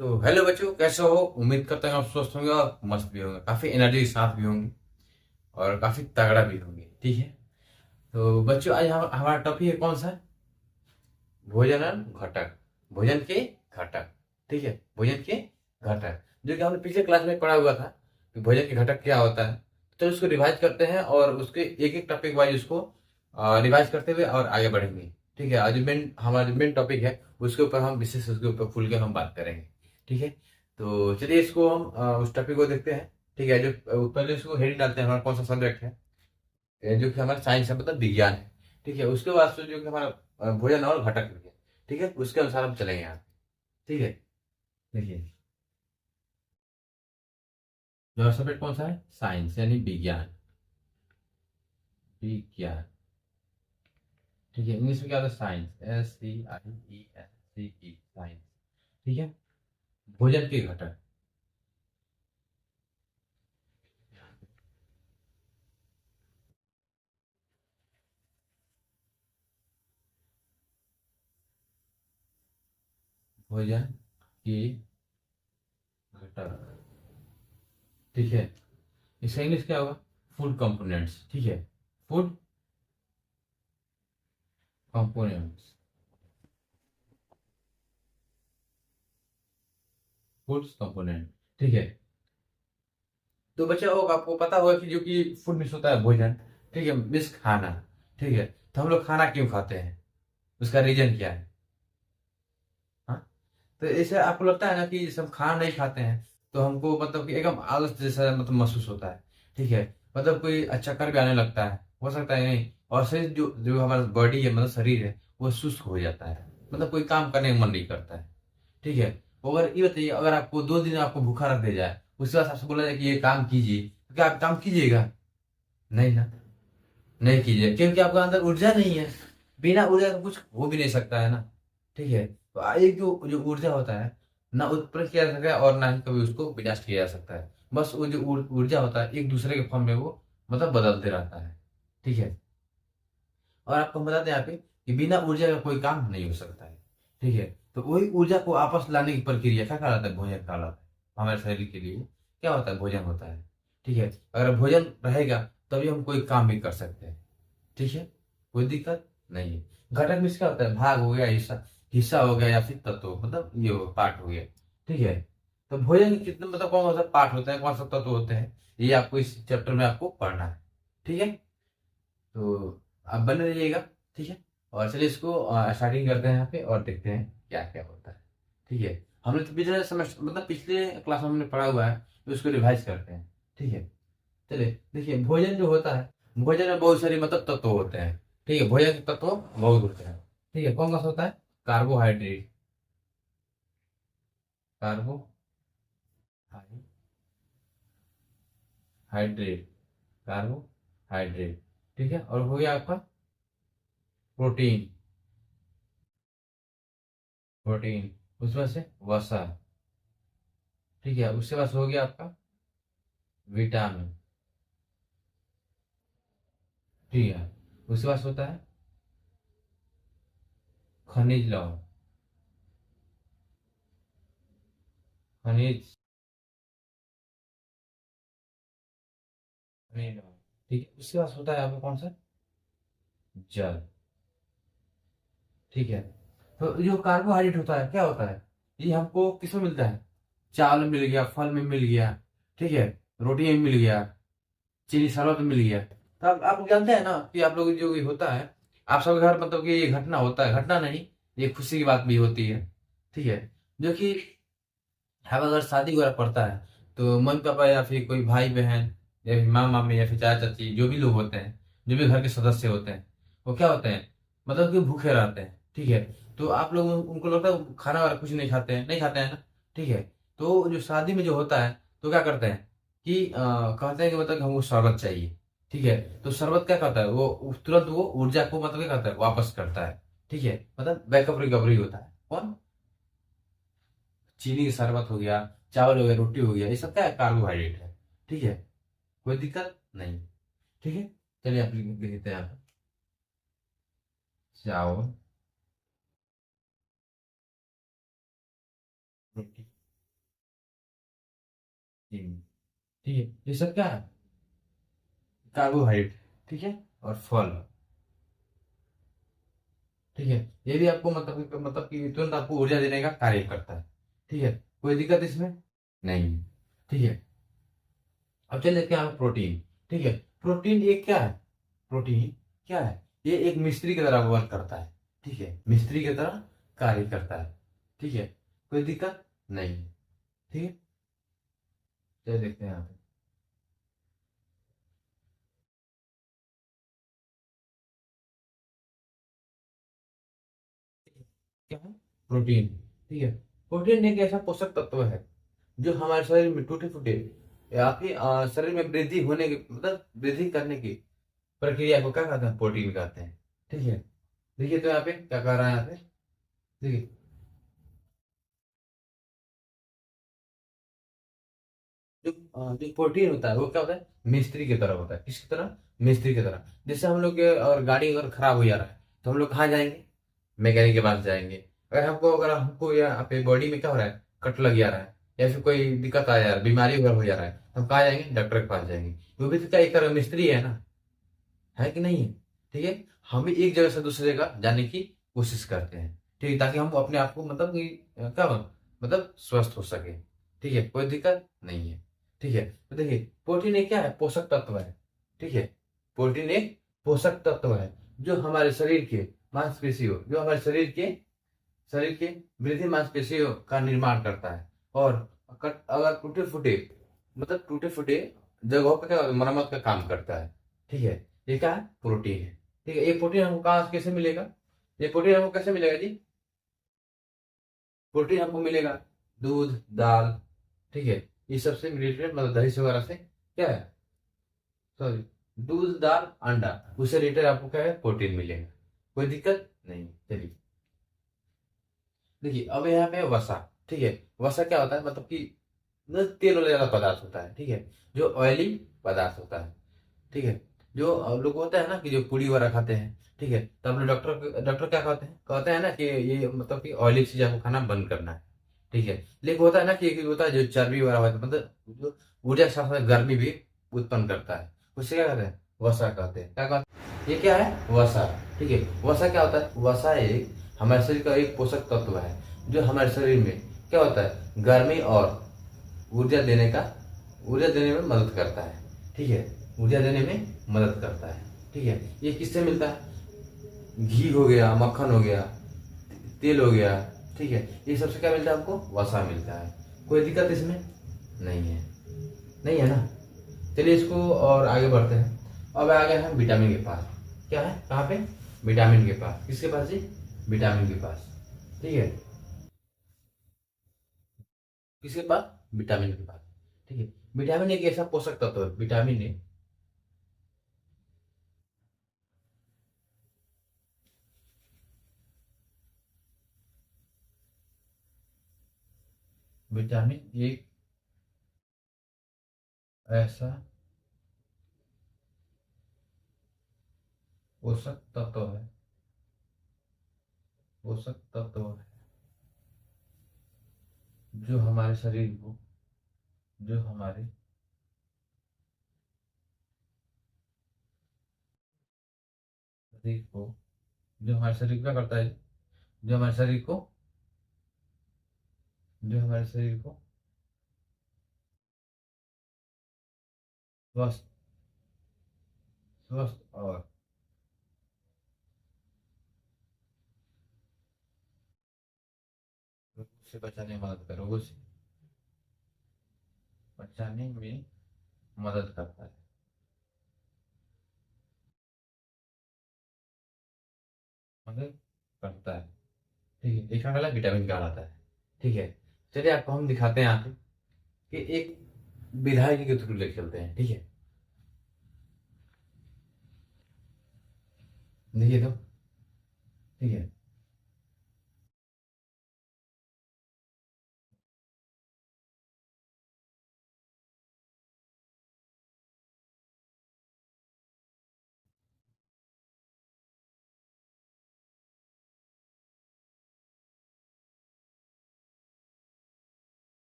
तो हेलो बच्चों, कैसे हो? उम्मीद करते हैं आप स्वस्थ होंगे और मस्त भी होंगे, काफी एनर्जी के साथ भी होंगे और काफी तगड़ा भी होंगे। ठीक है। तो बच्चों, आज हमारा टॉपिक है कौन सा? भोजन और घटक। भोजन के घटक। ठीक है, भोजन के घटक जो कि हमने पिछले क्लास में पढ़ा हुआ था कि भोजन के घटक क्या होता है। तो उसको रिवाइज करते हैं और उसके एक एक टॉपिक वाइज उसको रिवाइज करते हुए और आगे बढ़ेंगे। ठीक है। आज मेन हमारा जो मेन टॉपिक है उसके ऊपर हम विशेष उसके ऊपर खुल के हम बात करेंगे। ठीक है। तो चलिए इसको हम उस टॉपिक को देखते हैं। ठीक है। जो पहले इसको हेडिंग डालते हैं, हमारा कौन सा सब्जेक्ट है, जो कि हमारा साइंस है, मतलब विज्ञान है। ठीक है। उसके बाद से जो कि हमारा भोजन और घटक है। ठीक है, उसके अनुसार हम चलेंगे यहाँ। ठीक है। देखिए, जो सब्जेक्ट कौन सा है? साइंस यानी विज्ञान। विज्ञान। ठीक है। इंग्लिश में क्या होता है? Science, SCIENCE, science. ठीक है। भोजन के घटक। भोजन के घटक। ठीक है। इसका इंग्लिश क्या होगा? Food components. ठीक है। Food components. Food component. ठीक है। तो बच्चा होगा, आपको पता होगा कि जो कि फूड मिस होता है भोजन। ठीक है, मिस खाना। ठीक है। तो हम लोग खाना क्यों खाते हैं? उसका रीजन क्या है? हाँ। तो ऐसे आपको लगता है ना कि जैसे हम खाना नहीं खाते हैं तो हमको मतलब कि एकदम आलस जैसा मतलब महसूस होता है। ठीक है। मतलब कोई चक्कर भी आने लगता है, हो सकता है नहीं, और शरीर जो जो हमारा बॉडी है, मतलब शरीर है, वो सुस्त हो जाता है। मतलब कोई काम करने का मन नहीं करता है। ठीक है। वो अगर ये बताइए, अगर आपको 2 दिन आपको भूखा रख दिया जाए, उसके बाद आपसे बोला जाए कि ये काम कीजिए, तो क्या आप काम कीजिएगा? नहीं ना। नहीं कीजिए, क्योंकि आपका अंदर ऊर्जा नहीं है। बिना ऊर्जा का कुछ हो भी नहीं सकता है ना। ठीक है। तो एक जो जो ऊर्जा होता है, ना उत्पन्न किया जा सकता है और ना ही कभी उसको विनाश किया जा सकता है। बस वो जो ऊर्जा होता है, एक दूसरे के फॉर्म में वो मतलब बदलते रहता है। ठीक है। और आपको हम बताते हैं यहाँ पे कि बिना ऊर्जा का कोई काम नहीं हो सकता है। ठीक है। तो वही ऊर्जा को वापस लाने की प्रक्रिया क्या कहलाता है? भोजन कहलाता है। हमारे शरीर के लिए क्या होता है? भोजन होता है। ठीक है। अगर भोजन रहेगा तभी हम कोई काम भी कर सकते हैं। ठीक है। कोई दिक्कत नहीं है। घटक में क्या होता है? भाग हो गया, हिस्सा हिस्सा हो गया, या फिर तत्व, मतलब ये हो पार्ट हो गया। ठीक है। तो भोजन के कितने मतलब कौन कौन सा पार्ट होता है, कौन सा तत्व होते हैं, ये आपको इस चैप्टर में आपको पढ़ना है। ठीक है। तो आप बने रहिएगा। ठीक है। और चलिए इसको स्टार्टिंग करते हैं यहाँ पे और देखते हैं क्या क्या होता है। ठीक है। हमने तो पिछले सेमेस्टर मतलब पिछले क्लास में हमने पढ़ा हुआ है, तो उसको रिवाइज करते हैं। ठीक है। चलिए देखिए, भोजन जो होता है, भोजन में बहुत सारे मतलब तत्व होते हैं। ठीक है। भोजन के तत्व बहुत होते हैं। ठीक है। कौन कौन सा होता है? कार्बोहाइड्रेट। कार्बोहाइड्रेट। कार्बोहाइड्रेट। ठीक है। और हो गया आपका प्रोटीन। प्रोटीन। उसमें से वसा। ठीक है। उसके बाद हो गया आपका विटामिन। ठीक है। उसके बाद होता है खनिज लवण। खनिज खनिज लवण। ठीक है। उसके बाद होता है आपका कौन सा? जल। ठीक है। तो जो कार्बोहाइड्रेट होता है क्या होता है? ये हमको किसमें मिलता है? चावल में मिल गया, फल में मिल गया। ठीक है। रोटी में मिल गया, चीनी शरबत में मिल गया। तो आप लोग जानते हैं ना कि आप लोग जो ये होता है, आप सबके घर मतलब कि ये घटना होता है, घटना नहीं, ये खुशी की बात भी होती है। ठीक है। जो कि हम अगर शादी वगैरह पड़ता है तो मम्मी पापा या फिर कोई भाई बहन या फिर माँ मामी या फिर चाचा चाची, जो भी लोग होते हैं, जो भी घर के सदस्य होते हैं, वो क्या होते हैं? मतलब कि भूखे रहते हैं। ठीक है। तो आप लोग उनको लगता है वो खाना वाला कुछ नहीं खाते हैं, नहीं खाते हैं ना। ठीक है। तो जो शादी में जो होता है, तो क्या करते हैं कि कहते हैं कि मतलब कि हमको शरबत चाहिए। ठीक है। तो शरबत क्या करता है? वो तुरंत वो ऊर्जा को मतलब क्या करता है? वापस करता है। ठीक है। मतलब बैकअप रिकवरी होता है। कौन? चीनी का शरबत हो गया, चावल हो गया, रोटी हो गया, ये सब क्या है? कार्बोहाइड्रेट है। ठीक है। कोई दिक्कत नहीं। ठीक है। चलिए आप लिख देते हैं यहाँ पे, चावल, रोटी। ठीक है, ये सब क्या है? कार्बोहाइड्रेट। ठीक है, और फल। ठीक है, ये भी आपको मतलब कि तुरंत आपको ऊर्जा देने का कार्य करता है। ठीक है, कोई दिक्कत इसमें नहीं है। ठीक है, अब चलिए क्या है प्रोटीन। ठीक है, प्रोटीन ये क्या है? प्रोटीन क्या है? ये एक मिस्त्री की तरह वर्क करता है। ठीक है, मिस्त्री की तरह कार्य करता है। ठीक है, कोई दिक्कत नहीं है। ठीक है, चलिए देखते हैं यहाँ पे क्या है प्रोटीन। ठीक है, प्रोटीन एक ऐसा पोषक तत्व है जो हमारे शरीर में टूटे फूटे या फिर शरीर में वृद्धि होने की मतलब वृद्धि करने की प्रक्रिया को क्या कहते हैं? प्रोटीन कहते हैं। ठीक है, देखिए तो यहाँ पे क्या कह रहा है यहाँ पे। देखिए, जो प्रोटीन होता है वो क्या होता है? मिस्त्री की तरह होता है। किसकी तरह? मिस्त्री की तरह। जैसे हम लोग के और गाड़ी अगर खराब हो जा रहा है तो हम लोग कहाँ जाएंगे? मैकेनिक के पास जाएंगे। अगर हमको यहाँ पे बॉडी में क्या हो रहा है? कट लग जा रहा है या फिर कोई दिक्कत आ जा रहा है, बीमारी वगैरह हो जा रहा है, तो हम कहाँ जाएंगे? डॉक्टर के पास जाएंगे। वो भी तो क्या एक तरह मिस्त्री है ना, है कि नहीं है? ठीक है, हम भी एक जगह से दूसरी जगह जाने की कोशिश करते हैं। ठीक है, ताकि हम अपने आप को मतलब कि क्या मतलब स्वस्थ हो सके। ठीक है, कोई दिक्कत नहीं है। ठीक है, तो देखिए प्रोटीन एक क्या है? पोषक तत्व है। ठीक है, प्रोटीन एक पोषक तत्व है जो हमारे शरीर के मांसपेशियों जो हमारे शरीर के वृद्धि मांसपेशियों का निर्माण करता है। और अगर टूटे फूटे मतलब टूटे फूटे जगहों पर क्या मरम्मत का काम करता है। ठीक है, ये क्या है? प्रोटीन है। ठीक है, ये प्रोटीन हमको कहाँ कैसे मिलेगा? ये प्रोटीन हमको कैसे मिलेगा जी? प्रोटीन हमको मिलेगा दूध, दाल। ठीक है, ये सबसे रिलेटेड मतलब दही से वगैरह से क्या है? सॉरी, दूध, दाल, अंडा, उससे रिलेटेड आपको क्या है? प्रोटीन मिलेगा। कोई दिक्कत नहीं। चलिए देखिए, अब यहाँ पे वसा। ठीक है, वसा क्या होता है? मतलब कि न तेल वाला ज्यादा पदार्थ होता है। ठीक है, जो ऑयली पदार्थ होता है। ठीक है, जो लोग होता है ना कि जो पूड़ी वगैरह खाते हैं। ठीक है, तो अपने डॉक्टर डॉक्टर क्या कहते हैं ना कि ये मतलब कि ऑयली चीज आपको खाना बंद करना है। ठीक है, लेकिन होता है ना कि एक होता है जो चर्बी वगैरह होता है मतलब जो ऊर्जा के साथ साथ गर्मी भी उत्पन्न करता है, उसे क्या कहते हैं? वसा कहते हैं। क्या कहते हैं? ये क्या है? वसा। ठीक है, वसा क्या होता है? वसा एक हमारे शरीर का एक पोषक तत्व है जो हमारे शरीर में क्या होता है? गर्मी और ऊर्जा देने का ऊर्जा देने में मदद करता है। ठीक है, ऊर्जा देने में मदद करता है। ठीक है, ये किससे मिलता है? घी हो गया, मक्खन हो गया, तेल हो गया। ठीक है, ये सबसे क्या मिलता है? आपको वसा मिलता है। कोई दिक्कत इसमें नहीं है। नहीं है ना? चलिए इसको और आगे बढ़ते हैं। अब आ गए हम विटामिन के पास। क्या है? कहाँ पे? विटामिन के पास। किसके पास जी? विटामिन के पास। ठीक है, किसके पास? विटामिन के पास। ठीक है, विटामिन एक ऐसा पोषक तत्व है। विटामिन एक ऐसा पोषक तत्व है। पोषक तत्व है जो हमारे शरीर को जो हमारे शरीर को जो हमारे शरीर को क्या करता है? जो हमारे शरीर को जो हमारे शरीर को स्वस्थ स्वस्थ और रोगों से बचाने में मदद कर रोगों से बचाने में मदद करता है। मदद करता है। ठीक है, इसका अगला विटामिन कहलाता है। ठीक है, चलिए आपको हम दिखाते हैं यहाँ पे कि एक विधायक के थ्रू ले चलते हैं। ठीक है, देखिए तो। ठीक है,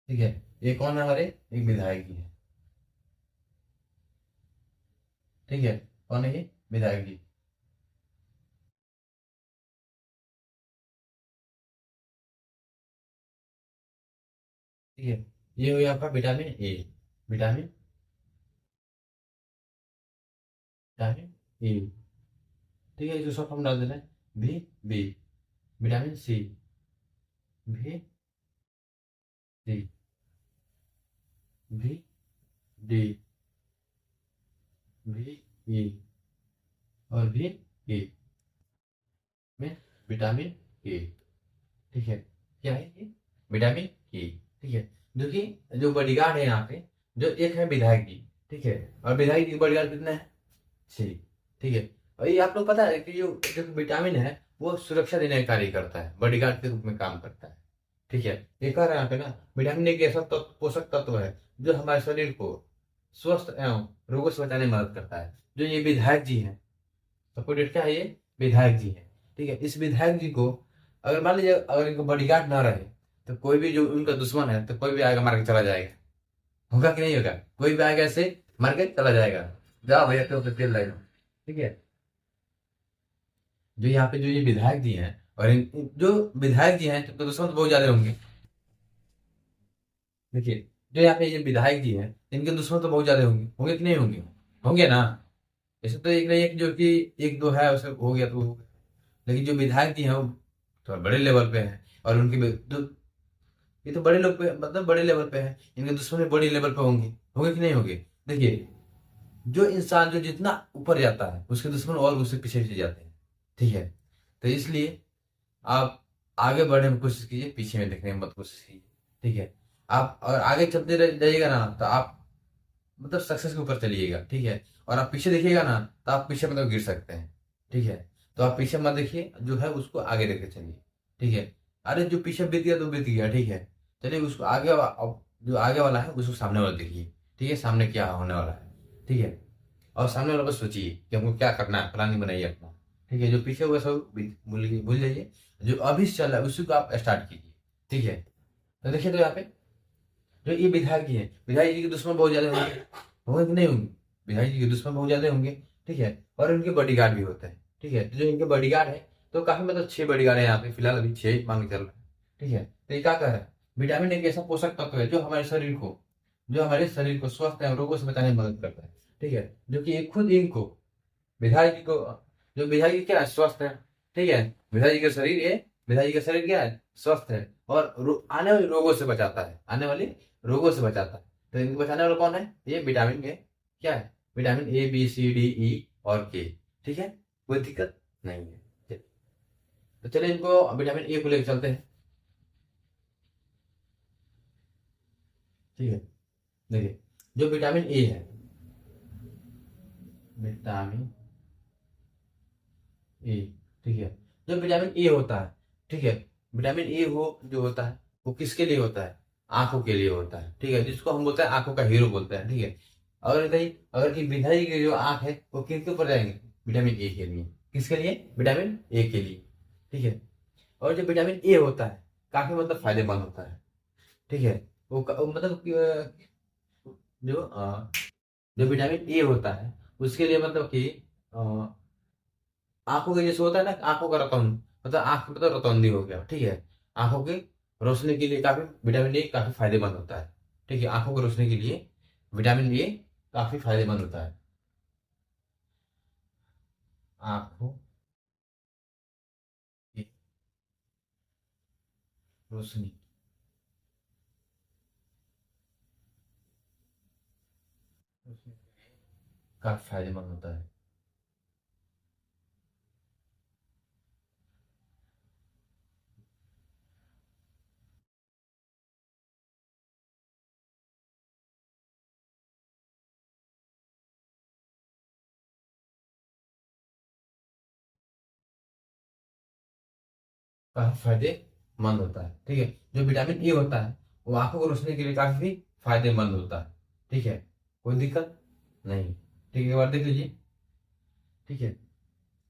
ठीक है। ये कौन है हमारे, एक विधायक जी है। ठीक है, कौन है ये, विधायक जी। ठीक है, ये हो गया आपका vitamin A. Vitamin, vitamin A. ठीक है, जो शॉर्ट फॉर्म डाल देना है, V B. Vitamin C, V D, V D, V E, और वी ई में विटामिन ए। ठीक है, क्या है ये, विटामिन ए। ठीक है, जो कि जो बॉडीगार्ड है यहाँ पे, जो एक है विधायक जी। ठीक है, और विधायक जी का बॉडीगार्ड कितना है, छह। ठीक है, और ये आप लोग पता है कि जो विटामिन है वो सुरक्षा देने का कार्य करता है, बॉडीगार्ड के रूप में काम करता है। ठीक है, ये कह रहे हैं यहाँ पे ना, विटामिन एक ऐसा तत्व, पोषक तत्व है जो हमारे शरीर को स्वस्थ एवं रोगों से बचाने में मदद करता है। जो ये विधायक जी हैं, सपोर्टेड क्या है ये, विधायक जी है। ठीक है, इस विधायक जी को अगर मान लीजिए अगर इनको बॉडीगार्ड ना रहे, तो कोई भी जो उनका दुश्मन है तो कोई भी आएगा मार के चला जाएगा। होगा कि नहीं होगा, कोई भी आएगा ऐसे मार के चला जाएगा। जाओ भैया तो तेल लाई लो। ठीक है, जो यहाँ पे जो ये विधायक जी हैं, और जो विधायक जी हैं तो दुश्मन तो बहुत ज्यादा होंगे। देखिए, जो यहाँ पे ये विधायक जी हैं इनके दुश्मन तो बहुत ज्यादा होंगे, होंगे कि नहीं होंगे, होंगे ना। ऐसे तो एक नहीं एक जो कि एक दो है उसे हो गया तो हो गया। लेकिन जो विधायक जी हैं वो थोड़ा बड़े लेवल पे हैं, और उनके तो ये तो बड़े लोग पे मतलब बड़े लेवल पे है, इनके दुश्मन भी बड़े लेवल पे होंगे, होंगे कि नहीं होंगे। देखिए, जो इंसान जो जितना ऊपर जाता है उसके दुश्मन और उससे पीछे पीछे जाते हैं। ठीक है, तो इसलिए आप आगे बढ़ने में कोशिश कीजिए, पीछे में देखने में मत कोशिश कीजिए। ठीक है, आप अगर आगे चलते जाइएगा ना तो आप मतलब सक्सेस के ऊपर चलिएगा। ठीक है, और आप पीछे देखिएगा ना तो आप पीछे मतलब गिर सकते हैं। ठीक है, तो आप पीछे मत देखिए, जो है उसको आगे लेके चलिए। ठीक है, अरे जो पीछे बीत गया तो बीत गया। ठीक है, चलिए उसको आगे अब जो आगे वाला है उसको सामने वाला देखिए। ठीक है, सामने क्या होने वाला है। ठीक है, और सामने वाला बस सोचिए कि हमको क्या करना है, प्लानिंग बनाइए अपना। ठीक है, जो पीछे हुआ सब भूल जाइए, जो अभी चल रहा है उसी को आप स्टार्ट कीजिए। ठीक है, तो देखिए, तो यहाँ पे जो ये विधायक जी है, विधायक जी के दुश्मन बहुत ज्यादा होंगे, होंगे कि नहीं होंगे, विधायक जी के दुश्मन बहुत ज्यादा होंगे। ठीक है, और उनके बॉडीगार्ड भी होते हैं। ठीक है, तो जो इनके बॉडीगार्ड है तो काफी मतलब 6 बॉडीगार्ड है यहाँ पे, फिलहाल अभी 6 मान के चल रहे हैं। ठीक है, तो ये क्या कह रहा है, विटामिन एक ऐसा पोषक तत्व है जो हमारे शरीर को स्वस्थ एवं रोगों से बचाने में मदद करता है। ठीक है, जो कि ये खुद इनको विधायक जी को, जो विधायक जी क्या है, स्वस्थ है। ठीक है, विधायक जी का शरीर ये, विधायक जी का शरीर क्या है, स्वस्थ है, और आने वाले रोगों से बचाता है, आने वाली रोगों से बचाता है। तो इनको बचाने वाला कौन है, ये विटामिन के क्या है, vitamin A B C D E और के। ठीक है, कोई दिक्कत नहीं है। तो चलिए इनको विटामिन ए को लेकर चलते हैं। ठीक है, देखिए, जो विटामिन ए है, विटामिन ए। ठीक है, जो विटामिन ए होता है, ठीक है, विटामिन ए वो जो होता है वो किसके लिए होता है, आंखों के लिए होता है। ठीक है, जिसको हम बोलते हैं आंखों का हीरो बोलते हैं। ठीक है, अगर कहीं अगर कि विधाई की जो आंख है वो किसके ऊपर जाएंगे, विटामिन ए के लिए। किसके लिए, विटामिन ए के लिए। ठीक है, और जो विटामिन ए होता है काफी मतलब फायदेमंद होता है। ठीक है, वो मतलब कि, जो विटामिन ए होता है उसके लिए मतलब कि आंखों के जैसे होता है ना, आंखों का रतौंद, मतलब आंख मतलब रतौंदी हो गया। ठीक है, आंखों की रोशनी के लिए काफी विटामिन ए काफी फायदेमंद होता है। ठीक है, आंखों की रोशनी के लिए विटामिन ए काफी फायदेमंद होता है। आंखों की रोशनी, रोशनी काफी फायदेमंद होता है। काफी फायदेमंद होता है। ठीक है, जो विटामिन ए होता है वो आंखों की रोशनी के लिए काफी फायदेमंद होता है। ठीक है, कोई दिक्कत नहीं। ठीक है, एक बार देख लीजिए। ठीक है,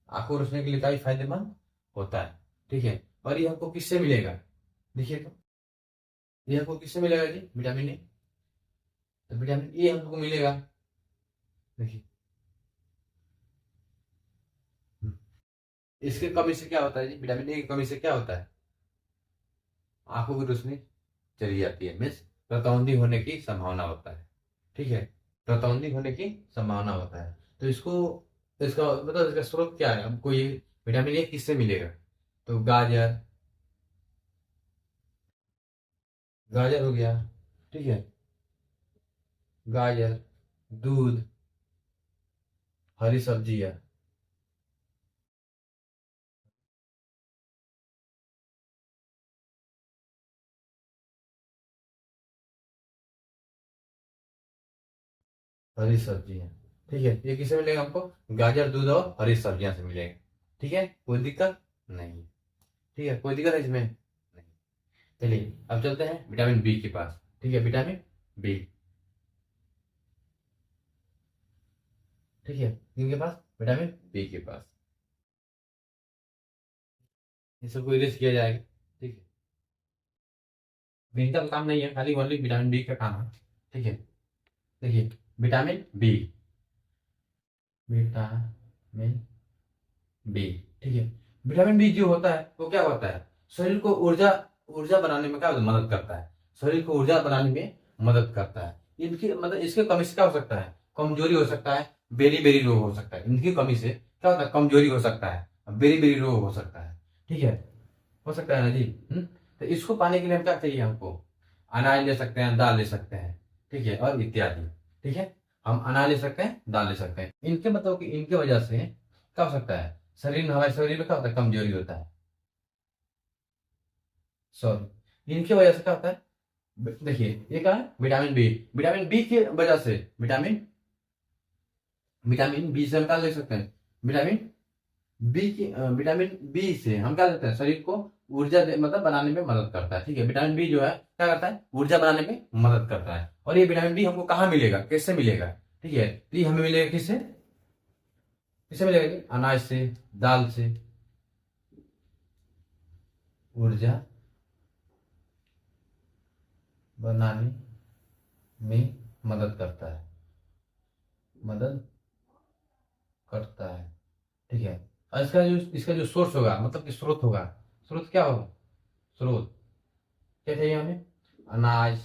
आंखों को रोशनी के लिए काफी फायदेमंद होता है। ठीक है, और ये हमको किससे मिलेगा, देखिए तो, ये हमको किससे मिलेगा जी? Vitamin A. तो विटामिन ए हमको मिलेगा, देखिए इसके कमी से क्या होता है जी? विटामिन ए की कमी से क्या होता है? आंखों की रोशनी चली जाती है, मीन्स रतौंधी होने की संभावना होता है। ठीक है, रतौंधी होने की संभावना होता है। तो इसको, इसका मतलब इसका स्रोत क्या है? हमको ये विटामिन ए किससे मिलेगा? तो गाजर, गाजर हो गया, ठीक है, गाजर, दूध, हरी सब्जियां, हरी सब्जियां, ठीक है, ये किससे मिलेगा हमको? गाजर, दूध और हरी सब्जियां से मिलेगा। ठीक है, कोई दिक्कत नहीं। ठीक है, कोई दिक्कत है इसमें? नहीं। चलिए अब चलते हैं विटामिन बी के पास। ठीक है, विटामिन बी, ठीक है, किनके पास? विटामिन बी के पास। ये सबको इरेज किया जाएगा। ठीक है, इनका काम नहीं है, खाली ओनली विटामिन बी का काम है। ठीक है, देखिए विटामिन बी, विटामिन बी, ठीक है, विटामिन बी जो होता है वो क्या होता है? शरीर को ऊर्जा, ऊर्जा बनाने में क्या मदद करता है? शरीर को ऊर्जा बनाने में मदद करता है। इनकी मतलब इसके कमी से क्या हो सकता है? कमजोरी हो सकता है, बेरी बेरी रोग हो सकता है। इनकी कमी से क्या होता है? कमजोरी हो सकता है, बेरी बेरी रोग हो सकता है। ठीक है, हो सकता है ना जी। तो इसको पाने के लिए हम क्या चाहिए हमको? अनाज ले सकते हैं, दाल ले सकते हैं, ठीक है, और इत्यादि। ठीक है, हम अनाज ले सकते हैं, दाल ले सकते हैं। इनके मतलब कि इनके वजह से क्या हो सकता है? शरीर में, हमारे शरीर में क्या होता है? कमजोरी होता है। सॉरी, इनकी वजह से क्या होता है? देखिए ये क्या है? Vitamin B. विटामिन बी की वजह से, विटामिन, विटामिन बी से हम क्या ले सकते हैं? विटामिन बी की, विटामिन बी से हम क्या लेते हैं? शरीर को ऊर्जा मतलब बनाने में मदद करता है। ठीक है, विटामिन बी जो है क्या करता है? ऊर्जा बनाने में मदद करता है। और ये विटामिन बी हमको कहाँ मिलेगा, किससे मिलेगा? ठीक है, तो ये हमें मिलेगा किससे? किससे मिलेगा जी? अनाज से, दाल से, ऊर्जा बनाने में मदद करता है, मदद करता है। ठीक है, और इसका जो सोर्स होगा, मतलब कि स्रोत होगा, स्रोत क्या होगा? स्रोत क्या चाहिए हमें? अनाज,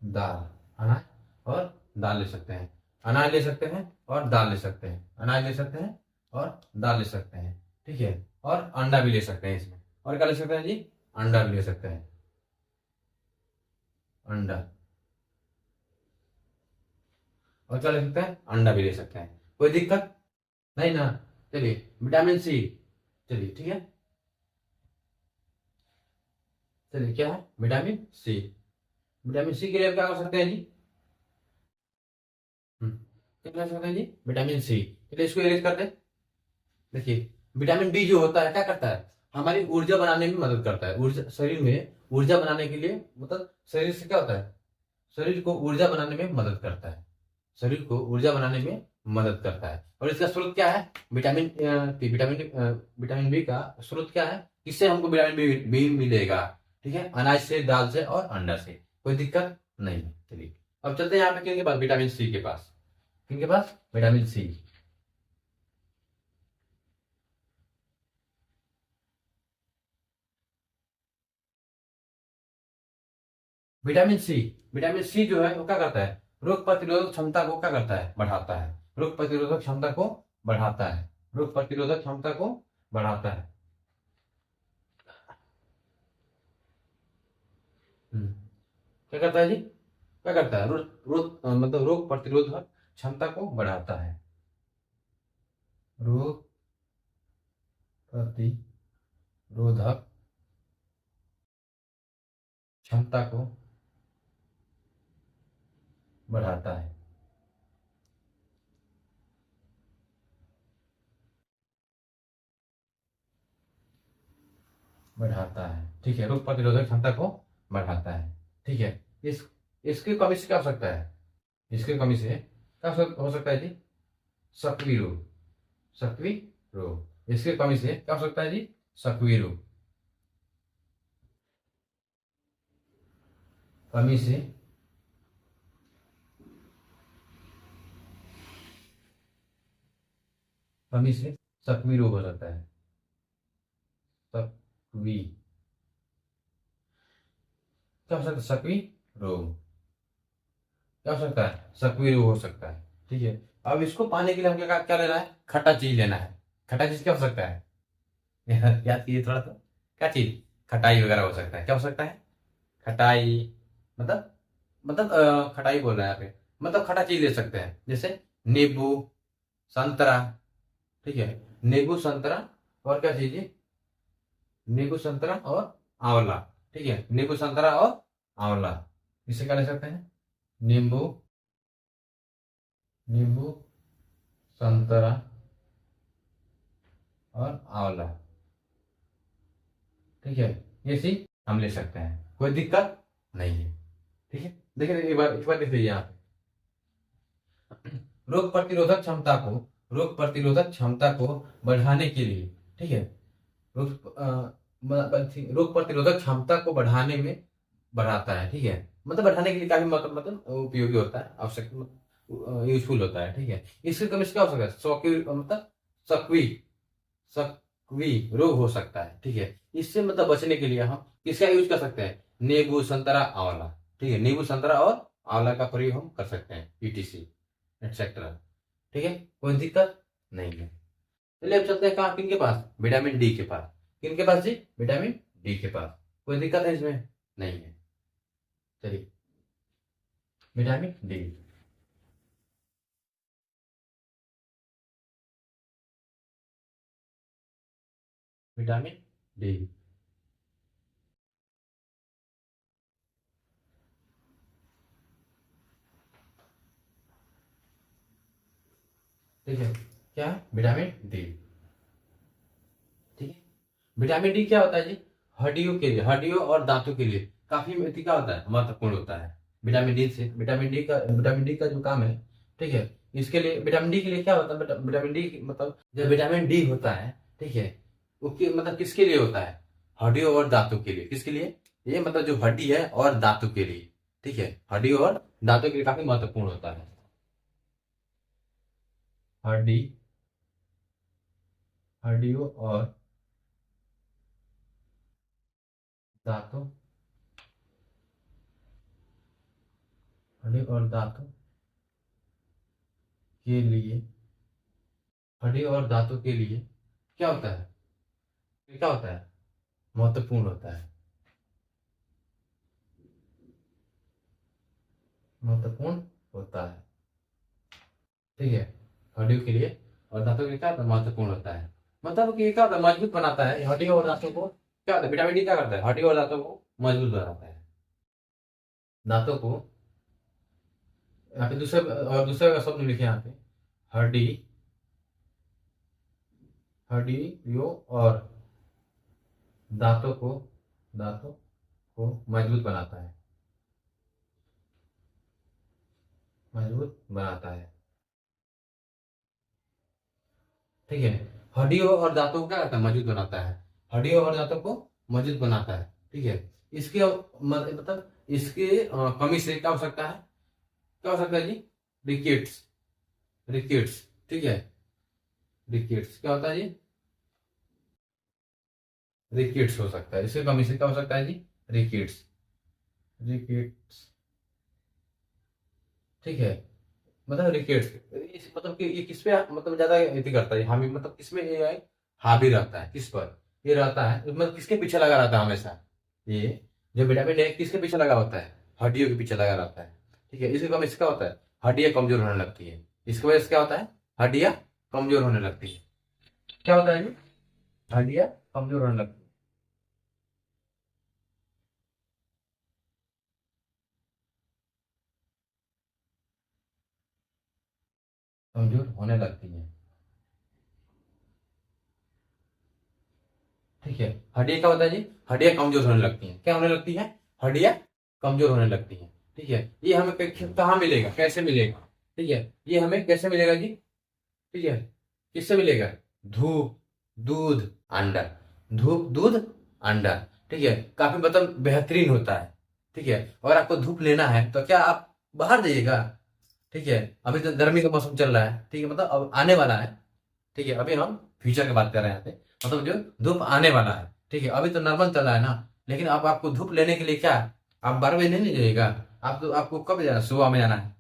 दाल, अनाज और दाल ले सकते हैं। अनाज ले सकते हैं और दाल ले सकते हैं, अनाज ले सकते हैं और दाल ले सकते हैं। ठीक है, और अंडा भी ले सकते हैं इसमें। और क्या ले सकते हैं जी? अंडा भी ले सकते हैं, अंडा। और क्या ले सकते हैं? अंडा भी ले सकते हैं। कोई दिक्कत नहीं ना? चलिए विटामिन सी, चलिए ठीक है, चलिए क्या है? Vitamin C. विटामिन सी के लिए क्या कर सकते हैं जी? क्या कर सकते हैं जी? विटामिन सी, चलिए इसको इरेज कर दे। देखिए विटामिन बी जो होता है क्या करता है? हमारी ऊर्जा बनाने में मदद करता है। ऊर्जा, शरीर में ऊर्जा बनाने के लिए, मतलब शरीर से क्या होता है? शरीर को ऊर्जा बनाने में मदद करता है, शरीर को ऊर्जा बनाने में मदद करता है। और इसका स्रोत क्या है? विटामिन विटामिन बी का स्रोत क्या है? किससे हमको विटामिन बी मिलेगा? ठीक है, अनाज से, दाल से और अंडा से। कोई दिक्कत नहीं। चलिए अब चलते हैं यहाँ पे किनके पास? विटामिन सी के पास। किनके पास? Vitamin C. Vitamin C, vitamin C जो है वो क्या करता है? रोग प्रतिरोधक क्षमता को क्या करता है? बढ़ाता है। रोग प्रतिरोधक क्षमता को बढ़ाता है, रोग प्रतिरोधक क्षमता को बढ़ाता है। हम्म, क्या करता है जी? क्या करता है? मतलब रोग प्रतिरोधक क्षमता को बढ़ाता है, रोग प्रतिरोधक क्षमता को बढ़ाता है, बढ़ाता है। ठीक है, रोग प्रतिरोधक क्षमता को बढ़ाता है। ठीक है, इस इसकी कमी से क्या हो सकता है? इसकी कमी से क्या हो सकता है जी? सक्रिय रोग, सक्रिय रोग। इसकी कमी से क्या हो सकता है जी? सक्वीरू, कमी से सक्वीरू हो सकता है। सक्वी क्या हो सकता है? सक्वी रोग क्या हो सकता है? सक्वी रोग हो सकता है। ठीक है, अब इसको पाने के लिए हम क्या क्या लेना है? खट्टा चीज लेना है। खट्टा चीज क्या हो सकता है? याद कीजिए थोड़ा सा। क्या चीज? खटाई वगैरह हो सकता है। क्या हो सकता है? खटाई, मतलब खटाई बोल रहे हैं यहाँ पे, मतलब खट्टा चीज ले सकते हैं, जैसे नींबू, संतरा। ठीक है, नींबू, संतरा और क्या चीज? नींबू, संतरा और आंवला। ठीक है, नींबू, संतरा और आंवला, इसे क्या ले सकते हैं? नींबू, नींबू, संतरा और आंवला। ठीक है, ये चीज हम ले सकते हैं, कोई दिक्कत नहीं है। ठीक है, देखिए एक बार देखिए यहाँ पे, रोग प्रतिरोधक क्षमता को, रोग प्रतिरोधक क्षमता को बढ़ाने के लिए, ठीक है, रोग प्रतिरोधक क्षमता को बढ़ाने में बढ़ाता है। ठीक है, मतलब बढ़ाने के लिए काफी मतलब उपयोगी होता है, आवश्यक यूजफुल होता है। ठीक है, इससे कम क्या हो सकता है? मतलब सक्वी, सक्वी रोग हो सकता है। ठीक है, इससे मतलब बचने के लिए हम किसका यूज कर सकते हैं? नींबू, संतरा, आंवला। ठीक है, नींबू, संतरा और आंवला का प्रयोग हम कर सकते हैं, ईटीसी एटसेट्रा। ठीक है, कोई दिक्कत नहीं है। चलिए अब चलते हैं कहाँ? किन के पास? विटामिन डी के पास। किन के पास जी? विटामिन डी के पास। कोई दिक्कत है इसमें? नहीं है। चलिए, विटामिन डी, विटामिन डी। ठीक है, क्या है? Vitamin D. ठीक है, विटामिन डी क्या होता है जी? हड्डियों के लिए, हड्डियों और दांतों के लिए काफी क्या होता है? महत्वपूर्ण होता है। विटामिन डी से, विटामिन डी का जो काम है, ठीक है, इसके लिए विटामिन डी के लिए क्या होता है? विटामिन डी मतलब जो विटामिन डी होता है, ठीक है, वो मतलब किसके लिए होता है? हड्डियों और दांतों के लिए। किसके लिए? ये मतलब जो हड्डी है और दांतों के लिए। ठीक है, हड्डियों और दांतों के लिए काफी महत्वपूर्ण होता है। हड्डी, हड्डियों और दांतों, हड्डी और दांतों के लिए, हड्डी और दांतों के लिए क्या होता है? ये क्या होता है? महत्वपूर्ण होता है, महत्वपूर्ण होता है। ठीक है, हड्डियों के लिए और दांतों के लिए क्या होता है? महत्वपूर्ण होता है। मतलब कि ये क्या होता है? मजबूत बनाता है। हड्डी और दांतों को क्या होता है? विटामिन डी क्या करता है? हड्डी और दांतों को मजबूत बनाता है। दांतों को, यहाँ पे दूसरे का शब्द लिखे यहाँ पे, हड्डी, हड्डियों और दांतों को, दांतों को मजबूत बनाता है, मजबूत बनाता है। ठीक है, हड्डियों और दांतों को क्या करता है? मजबूत बनाता है। हड्डियों और दांतों को मजबूत बनाता है। ठीक है, इसके मतलब इसके कमी से क्या हो सकता है? क्या हो सकता है जी? Rickets, rickets. ठीक है, रिकेट्स क्या होता है जी? रिकेट्स हो सकता है, इसके कमी से क्या हो सकता है जी? Rickets, rickets. ठीक है, मतलब रिकेट्स, मतलब कि ये किस पे मतलब ज्यादा इति करता है? हामी मतलब किसमें ये है? हावी रहता है, किस पर ये रहता है? मतलब किसके पीछे लगा रहता है हमेशा? ये जो विटामिन ए किसके पीछे लगा होता है? हड्डियों के पीछे लगा रहता है। ठीक है, इसके कम इसका होता है, हड्डियां कमजोर होने लगती है। इसकी वजह से क्या होता है? हड्डियां कमजोर होने लगती है। क्या होता है जी? हड्डियां कमजोर होने लगती है, कमजोर होने लगती है। ठीक है, हड्डियां क्या होता है जी? हड्डियां कमजोर होने लगती हैं। क्या होने लगती है? हड्डियां कमजोर होने लगती हैं। ठीक है, ये हमें कहाँ मिलेगा? कैसे मिलेगा? ठीक है, ये हमें कैसे मिलेगा जी? ठीक है, किससे मिलेगा? धूप, दूध, अंडा। धूप, दूध, अंडा। ठीक है, काफी मतलब बेहतरीन होता है। ठीक है, अगर आपको धूप लेना है तो क्या आप बाहर जाइएगा? ठीक है, अभी तो गर्मी का मौसम चल रहा है, ठीक है, मतलब अब आने वाला है। ठीक है, अभी हम फ्यूचर की बात कर रहे हैं यहाँ पे, मतलब जो धूप आने वाला है। ठीक है, अभी तो नॉर्मल चल रहा है ना, लेकिन अब आपको धूप लेने के लिए क्या, आप 12 बजे नहीं जाइएगा। आप तो आपको कब जाना, सुबह में जाना है,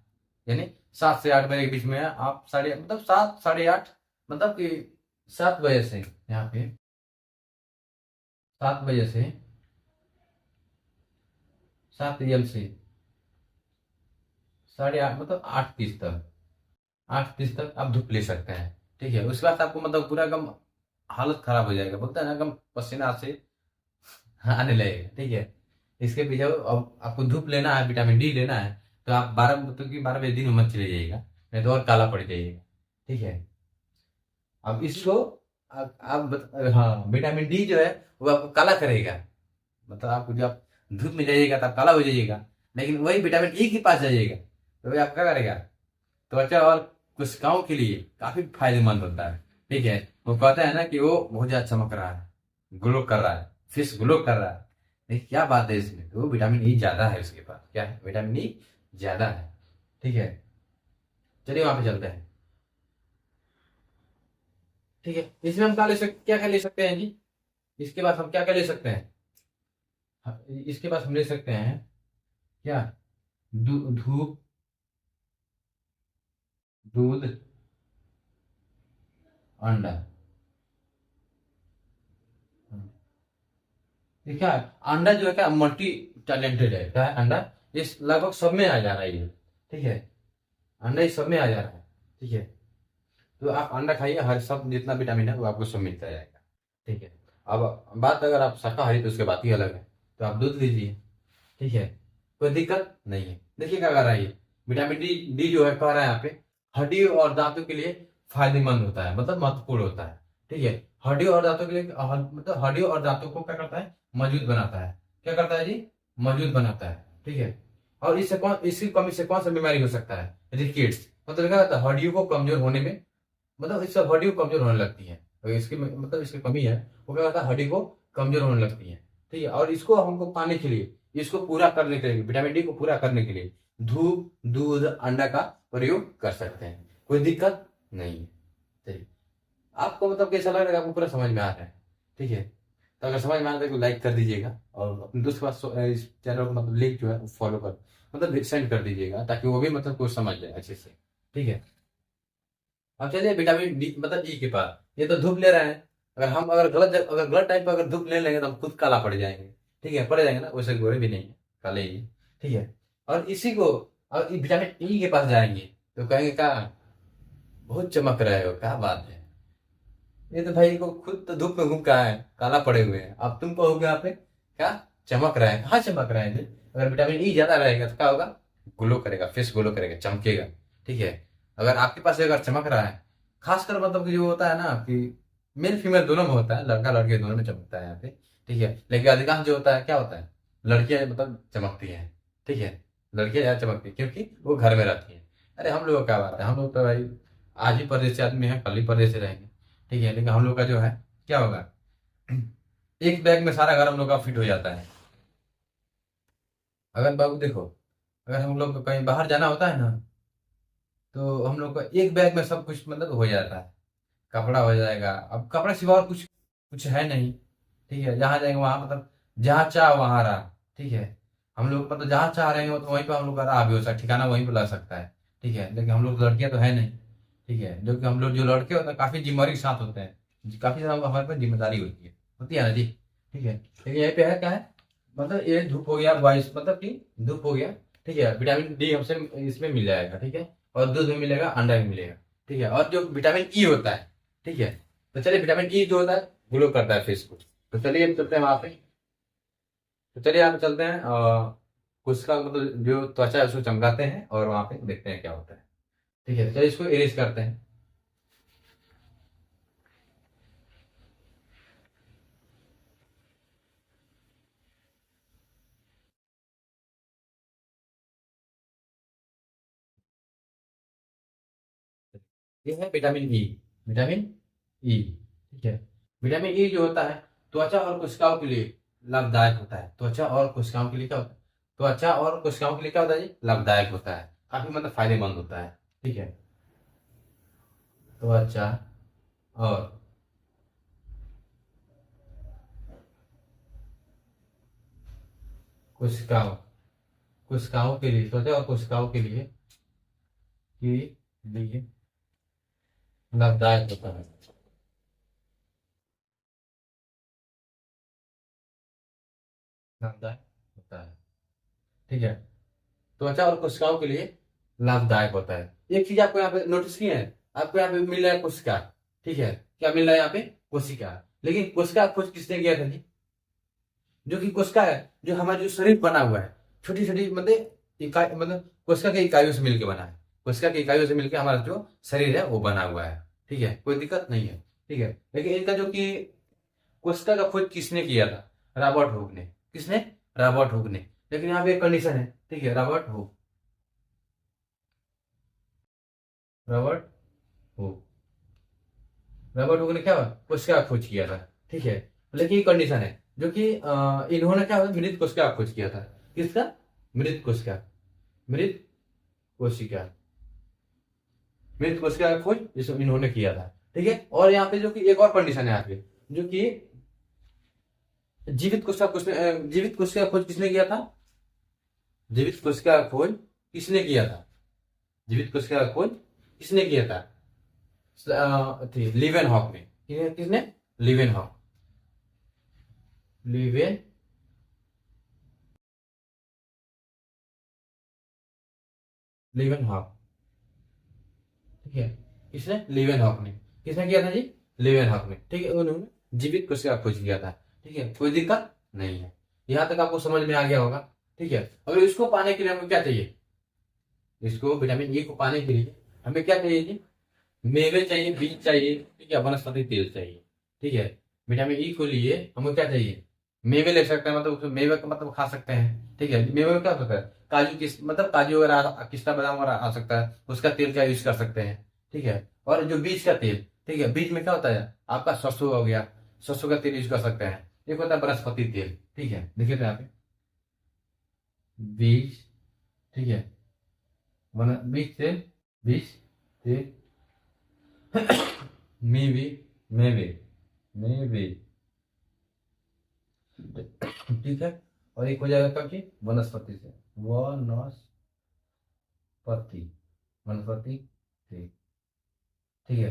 यानी 7 से 8 बजे के बीच में आप साढ़े मतलब 7, 8:30, मतलब कि 7 बजे से यहाँ पे, 7 बजे से 7 AM से 8:30, मतलब 8:30 तक, 8:30 तक आप धूप ले सकते हैं। ठीक है, उसके बाद आपको मतलब पूरा एकदम हालत खराब हो जाएगा, बोलता है ना एकदम पसीना से आने लगेगा। ठीक है, इसके पीछे अब आपको धूप लेना है, विटामिन डी लेना है, तो आप 12 बजे दिन में मत चले जाइएगा, नहीं तो और काला पड़ जाइएगा। ठीक है, अब इसको हाँ, विटामिन डी जो है वो आपको काला करेगा, मतलब आपको जब आप धूप में जाइएगा तब काला हो जाइएगा। लेकिन वही विटामिन ई के पास जाइएगा तो वही आप क्या करेगा, त्वचा और कोशिकाओं के लिए काफी फायदेमंद होता है। ठीक है, वो कहता है ना कि वो बहुत ज्यादा चमक रहा है, ग्लो कर रहा है, फेस ग्लो कर रहा है। नहीं, क्या बात है इसमें, तो विटामिन ई ज्यादा है उसके पास, क्या है, विटामिन ई ज्यादा है। ठीक है, चलिए वहां पे चलते हैं। ठीक है, इसमें हम क्या क्या ले सकते हैं जी, इसके बाद हम क्या क्या ले सकते हैं? इसके बाद हम ले सकते हैं क्या, धूप, दूध, अंडा। ये क्या है, अंडा जो है क्या मल्टी टैलेंटेड है, क्या है अंडा, ये लगभग सब में आ जा रहा है ये। ठीक है, अंडा ये सब में आ जा रहा है। ठीक है, तो आप अंडा खाइए, हर सब जितना विटामिन है वो आपको सब मिलता जाएगा। ठीक है, अब बात अगर आप शाकाहारी तो उसके बात ही अलग है, तो आप दूध लीजिए। ठीक है, कोई दिक्कत नहीं है। देखिए क्या कर रहा है ये, विटामिन डी डी जो है कह रहा है यहाँ पे, हड्डी और दांतों के लिए फायदेमंद होता है, मतलब महत्वपूर्ण होता है। ठीक है, हड्डी और दांतों के लिए मतलब हड्डी और दांतों को क्या करता है, मजबूत बनाता है। क्या करता है जी, मजबूत बनाता है। ठीक है, और इसकी कमी से कौन सा बीमारी हो सकता है, रिकेट्स, मतलब क्या होता है हड्डियों को कमजोर होने में, मतलब इससे हड्डी कमजोर होने लगती है। अगर इसकी मतलब इसकी कमी है, वो क्या करता है हड्डी को कमजोर होने लगती है। ठीक है, और इसको हमको पाने के लिए, इसको पूरा करने के लिए, विटामिन डी को पूरा करने के लिए धूप, दूध, अंडा का प्रयोग कर सकते हैं, कोई दिक्कत नहीं है। ठीक, आपको मतलब कैसा लग रहा है, आपको पूरा समझ में आ रहा है? ठीक है, तो अगर समझ में आ रहा है तो लाइक कर दीजिएगा, और अपने दोस्त के पास इस चैनल को मतलब लिंक जो है फॉलो कर, मतलब सेंड कर दीजिएगा, ताकि वो भी मतलब कुछ समझ जाए अच्छे से। ठीक है, अब चलिए विटामिन डी मतलब ई के पास, ये तो धूप ले रहे हैं, अगर गलत टाइम पर अगर धूप ले लेंगे तो हम खुद काला पड़ जाएंगे। ठीक है, पड़ जाएंगे ना, वैसे गोरे भी नहीं है, काले ही हैं। ठीक है, और इसी को, और विटामिन ई के पास जाएंगे तो कहेंगे क्या, बहुत चमक रहे हो, क्या बात है, ये तो भाई को खुद तो धूप में घूम के आए हैं, काला पड़े हुए हैं, अब तुम कहोगे यहाँ पे क्या चमक रहा है, कहाँ चमक रहा है जी? अगर विटामिन ई ज्यादा रहेगा तो क्या होगा, ग्लो करेगा, फेस ग्लो करेगा, चमकेगा। ठीक है, अगर आपके पास अगर चमक रहा है, खासकर मतलब कि जो होता है ना कि मेल फीमेल दोनों में होता है, लड़का लड़के दोनों में चमकता है यहाँ पे। ठीक है, लेकिन अधिकांश जो होता है क्या होता है, लड़कियां मतलब चमकती हैं। ठीक है, लड़कियां ज्यादा चमकती हैं क्योंकि वो घर में रहती हैं। अरे हम लोग का क्या बात है, हम लोग तो भाई आज ही परदेसी आदमी है, कल ही परदेसी रहेंगे। ठीक है, लेकिन हम लोग का जो है क्या होगा, एक बैग में सारा घर हम लोग का फिट हो जाता है। अगर बाबू देखो, अगर हम लोग को कहीं बाहर जाना होता है ना, तो हम लोग का एक बैग में सब कुछ मतलब हो जाता है। कपड़ा हो जाएगा, अब कपड़ा सिवा और कुछ कुछ है नहीं। ठीक है, जहाँ जाएंगे वहां मतलब जहाँ चाह वहां रहा। ठीक है, हम लोग मतलब जहाँ चाह रहे हो तो वहीं पे हम लोग का रहा भी हो सकता है, ठिकाना वहीं पे लग सकता है। ठीक है, लेकिन हम लोग लड़कियां तो है नहीं। ठीक है, जो कि हम लोग जो लड़के होते हैं काफी जिम्मेदारी के साथ होते हैं, काफी ज्यादा हमारे पास जिम्मेदारी होती है ना जी। ठीक है, लेकिन यहीं पे है क्या है, मतलब ये धूप हो गया, वॉइस मतलब कि धूप हो गया। ठीक है, विटामिन डी हमसे इसमें मिल जाएगा। ठीक है, और दूध में मिलेगा, अंडा में मिलेगा। ठीक है, और जो विटामिन ई होता है, ठीक है, तो चलिए विटामिन ई जो होता है ग्लो करता है फेस को, तो चलिए हम चलते हैं वहां पे। तो चलिए यहाँ पे चलते हैं, उसका मतलब जो त्वचा है उसको चमकाते हैं और वहां पे देखते हैं क्या होता है। ठीक है, चलिए इसको इरेज करते हैं। ये है विटामिन ई, विटामिन ई। ठीक है, विटामिन ई जो होता है त्वचा और कोशिकाओं के लिए लाभदायक होता है। त्वचा और कोशिकाओं के लिए क्या होता है? त्वचा और कोशिकाओं के लिए क्या होता है जी? लाभदायक होता है, काफी मतलब फायदेमंद होता है। ठीक है, त्वचा और कोशिकाओं कोशिकाओं के लिए, त्वचा और कोशिकाओं के लिए लाभदायक होता है। लाभदायक होता है। ठीक है, त्वचा और कोशिकाओं के लिए लाभदायक होता है। एक चीज आपको यहाँ पे नोटिस की है, आपको यहाँ पे मिल रहा है कोशिका। ठीक है, क्या मिल रहा है यहाँ पे? कोशिका। लेकिन कोशिका का खोज किसने किया था जी? जो कि कोशिका है, जो हमारा जो शरीर बना हुआ है, छोटी छोटी मतलब इकाई, मतलब कोशिका के इकाइयों से मिलकर बना है। कोशिका की इकाइयों से मिलकर हमारा जो शरीर है वो बना हुआ है। ठीक है, कोई दिक्कत नहीं है। ठीक है, लेकिन इनका जो कि कोशिका का खोज किसने किया था? रॉबर्ट हुक ने। किसने? रॉबर्ट हुक ने। लेकिन यहाँ पे एक कंडीशन है। ठीक है, रॉबर्ट हुक रॉबर्ट हुक ने क्या कोशिका का खोज किया था। ठीक है, लेकिन कंडीशन है जो कि इन्होंने क्या मृत कोशिका का खोज किया था। किसका? मृत कोशिका। मृत कोशिका मृत कोशिका का खोज जिसको इन्होंने किया था। ठीक है, और यहाँ पे जो कि एक और कंडीशन है यहाँ पे, जो कि जीवित कोशिका का खोज किसने किया था? जीवित कोशिका का खोज किसने किया था? जीवित कोशिका का खोज किसने किया था? लिवेन हॉक ने। किसने? लिवेन हॉक। लिवेन लिवेन हॉक। ठीक है, किसने? लिवेन हॉक ने। किसने किया था जी? लिवेन हॉक ने। ठीक है, उन्होंने जीवित कोशिका का खोज किया था। ठीक है, कोई दिक्कत नहीं है। यहां तक आपको समझ में आ गया होगा। ठीक है, अगर इसको पाने के लिए हमें क्या चाहिए? इसको विटामिन ए को पाने के लिए हमें क्या चाहिए जी? मेवे चाहिए, बीज चाहिए, ठीक है, वनस्पति तेल चाहिए। ठीक है, विटामिन ई को लिए हमें क्या चाहिए? मेवे ले सकते हैं, मतलब उसमें मेवे का मतलब खा सकते हैं। ठीक है, मेवे में क्या होता है? काजू किस मतलब काजू वगैरह, पिस्ता बादाम वगैरह आ सकता है, उसका तेल का यूज कर सकते हैं। ठीक है, और जो बीज का तेल, ठीक है, बीज में क्या होता है? आपका सरसों हो गया, सरसों का तेल यूज कर सकते हैं। एक होता है वनस्पति तेल। ठीक है, देखिए तो यहाँ पे बीज। ठीक है, बीज तेल, बीज तेल, मेवे मेवे मेवे। ठीक है, और एक हो जाएगा कब जी? वनस्पति से। वनस्पति वनस्पति तेल। ठीक है,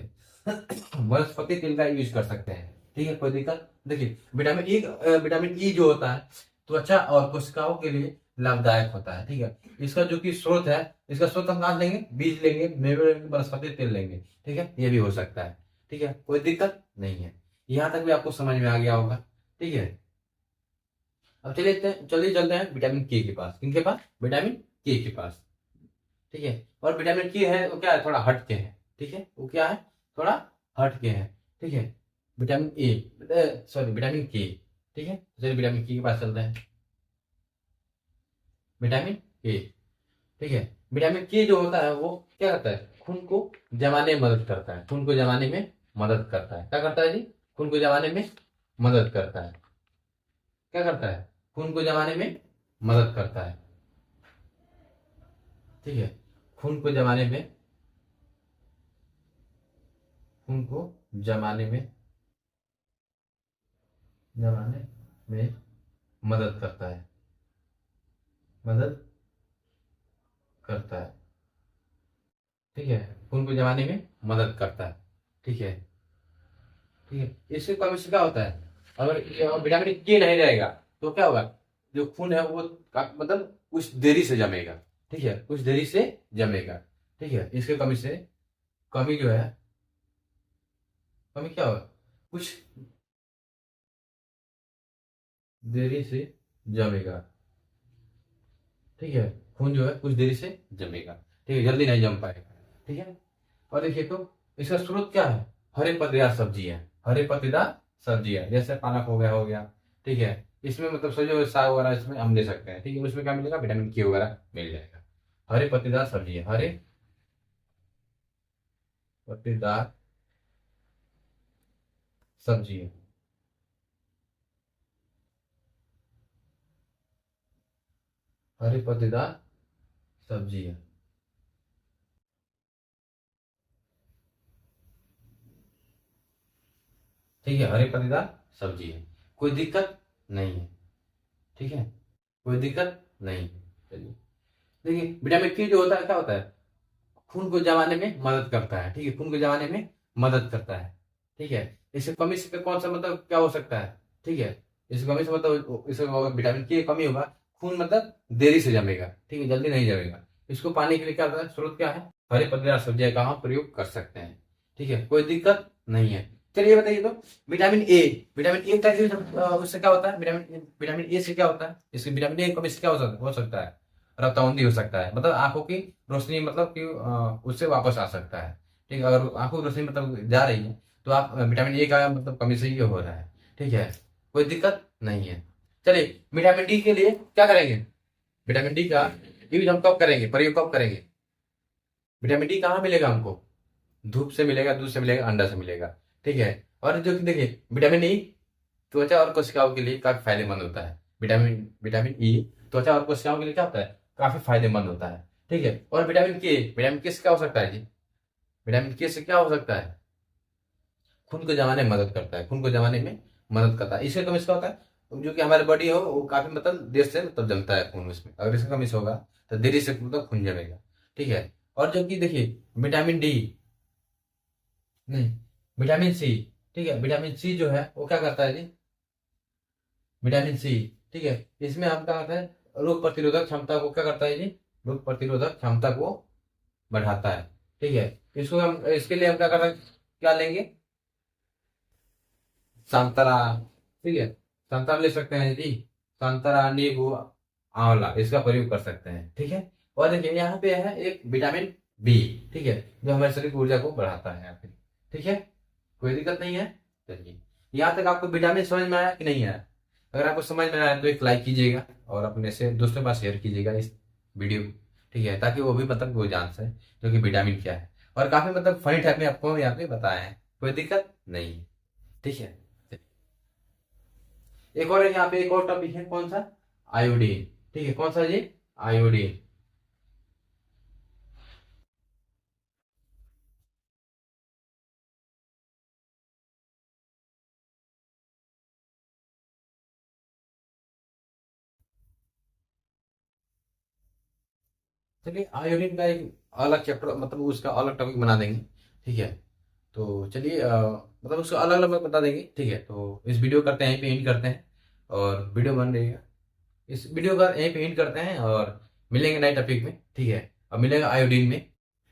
वनस्पति तेल का यूज कर सकते हैं। ठीक है, कोई दिक्कत? देखिए, विटामिन ई जो होता है त्वचा और कोशिकाओं के लिए लाभदायक होता है। ठीक है, इसका जो कि स्रोत है, इसका स्रोत हम कहाँ लेंगे? बीज लेंगे, मेवे लेंगे, वनस्पति तेल लेंगे। ठीक है, ये भी हो सकता है। ठीक है, कोई दिक्कत नहीं है। यहाँ तक भी आपको समझ में आ गया होगा। ठीक है, अब चलिए चलते हैं विटामिन के पास। किनके पास? विटामिन के पास। ठीक है, और विटामिन के है वो क्या है? थोड़ा हट के है। ठीक है, वो क्या है? थोड़ा हट के है। ठीक है, विटामिन ए, सॉरी, विटामिन के। ठीक है, तो चलिए विटामिन के पास चलते हैं। विटामिन के। ठीक है, विटामिन के जो होता है वो क्या करता है? खून को जमाने में मदद करता है। खून को जमाने में मदद करता है। क्या करता है जी? खून को जमाने में मदद करता है। क्या करता है? खून को जमाने में मदद करता है। ठीक है, खून को जमाने में खून को जमाने में जमाने में मदद करता है। मदद करता है। ठीक है, खून को जमाने में मदद करता है। ठीक है। ठीक है, इससे कमी से क्या होता है? अगर विटामिन के नहीं रहेगा तो क्या होगा? जो खून है वो मतलब कुछ देरी से जमेगा। ठीक है, कुछ देरी से जमेगा। ठीक है, इसके कमी से, कमी जो है, कमी क्या होगा? कुछ देरी से जमेगा। ठीक है, खून जो है कुछ देरी से जमेगा। ठीक है, जल्दी नहीं जम पाएगा। ठीक है, और देखिए तो इसका स्रोत क्या है? हरे पत्तेदार सब्जी है। हरे पत्तेदार सब्जी है, जैसे पालक हो गया। ठीक है, इसमें मतलब सब्जी साग वगैरह इसमें हम ले सकते हैं। ठीक है, उसमें क्या मिलेगा? विटामिन के वगैरह मिल जाएगा। हरे पत्तेदार सब्जी है। हरे पत्तेदार सब्जी है। हरी पत्तेदार सब्जी है। ठीक है, हरी पत्तेदार सब्जी है, कोई दिक्कत नहीं है। ठीक है, कोई दिक्कत नहीं है। चलिए, देखिए विटामिन के जो होता है क्या होता है, खून को जमाने में मदद करता है। ठीक है, खून को जमाने में मदद करता है। ठीक है, इससे कमी से कौन सा मतलब क्या हो सकता है। ठीक है, इस कमी से मतलब इसे विटामिन की कमी होगा, खून मतलब देरी से जमेगा। ठीक है, जल्दी नहीं जमेगा। इसको पाने के लिए क्या होता है, स्रोत क्या है, हरे पत्तेदार सब्जियां का हम प्रयोग कर सकते हैं। ठीक है, कोई दिक्कत नहीं है। चलिए बताइए तो, विटामिन ए, विटामिन ए का उससे क्या होता है, विटामिन विटामिन ए से क्या होता है, इससे विटामिन ए की कमी से क्या हो सकता है, रक्तौंधी हो सकता है, मतलब आंखों की रोशनी मतलब कि उससे वापस आ सकता है। ठीक है, अगर आंखों की रोशनी मतलब जा रही है तो आप विटामिन ए का मतलब कमी से ये हो रहा है। ठीक है, कोई दिक्कत नहीं है। चलिए, विटामिन डी के लिए क्या करेंगे, विटामिन डी का यूज हम कब करेंगे, प्रयोग कब करेंगे। विटामिन डी कहाँ मिलेगा हमको, धूप से मिलेगा, दूध से मिलेगा, अंडा से मिलेगा। ठीक है, और जो कि देखिए विटामिन ई त्वचा और कोशिकाओं के लिए काफी फायदेमंद होता है। विटामिन विटामिन ई त्वचा और कोशिकाओं के लिए क्या होता है, काफी फायदेमंद होता है। ठीक है, और विटामिन के से क्या हो सकता है जी, विटामिन के से क्या हो सकता है, खून को जमाने में मदद करता है, खून को जमाने में मदद करता है। इससे कम इसका होता है जो कि हमारे बॉडी हो वो काफी मतलब देर से मतलब जमता है खून उसमें, अगर इसका कम होगा तो देरी से मतलब खून जमेगा। ठीक है, और जो कि देखिए विटामिन डी नहीं, विटामिन सी। ठीक है, विटामिन सी जो है वो क्या करता है जी, विटामिन सी। ठीक है, इसमें हम क्या करता है, रोग प्रतिरोधक क्षमता को क्या करता है जी, रोग प्रतिरोधक क्षमता को बढ़ाता है। ठीक है, इसको हम इसके लिए हम क्या करते हैं, क्या लेंगे, संतरा। ठीक है, संतरा ले सकते हैं जी, संतरा, नींबू, आंवला, इसका प्रयोग कर सकते हैं। ठीक है, और देखिए यहाँ पे है एक विटामिन बी। ठीक है, जो हमारे शरीर की ऊर्जा को बढ़ाता है यहाँ पे। ठीक है, कोई दिक्कत नहीं है। चलिए, यहाँ तक आपको विटामिन समझ में आया कि नहीं आया, अगर आपको समझ में आया तो एक लाइक कीजिएगा और अपने से दोस्तों के पास शेयर कीजिएगा इस वीडियो को। ठीक है, ताकि वो भी मतलब वो जान सके जो कि विटामिन क्या है, और काफी मतलब फनी टाइप में आपको यहाँ पे बताया है, कोई दिक्कत नहीं है। ठीक है, एक और यहाँ पे एक और टॉपिक है, कौन सा, आयोडीन। ठीक है, कौन सा जी, आयोडीन। चलिए, आयोडीन का एक अलग चैप्टर मतलब उसका अलग टॉपिक बना देंगे। ठीक है, तो चलिए मतलब उसको अलग अलग बता देंगे। ठीक है, तो इस वीडियो करते हैं यहीं पे एंड करते हैं, और वीडियो बन रही है, इस वीडियो का यहीं पे एंड करते हैं और मिलेंगे नए टॉपिक में। ठीक है, अब मिलेगा आयोडीन में।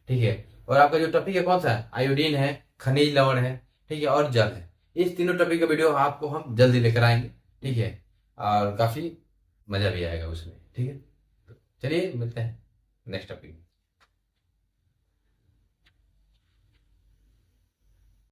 ठीक है, और आपका जो टॉपिक है कौन सा है, आयोडीन है, खनिज लवण है, ठीक है, और जल है। इस तीनों टॉपिक का वीडियो आपको हम जल्दी लेकर आएंगे। ठीक है, और काफी मजा भी आएगा उसमें। ठीक है, तो चलिए मिलते हैं नेक्स्ट टॉपिक में।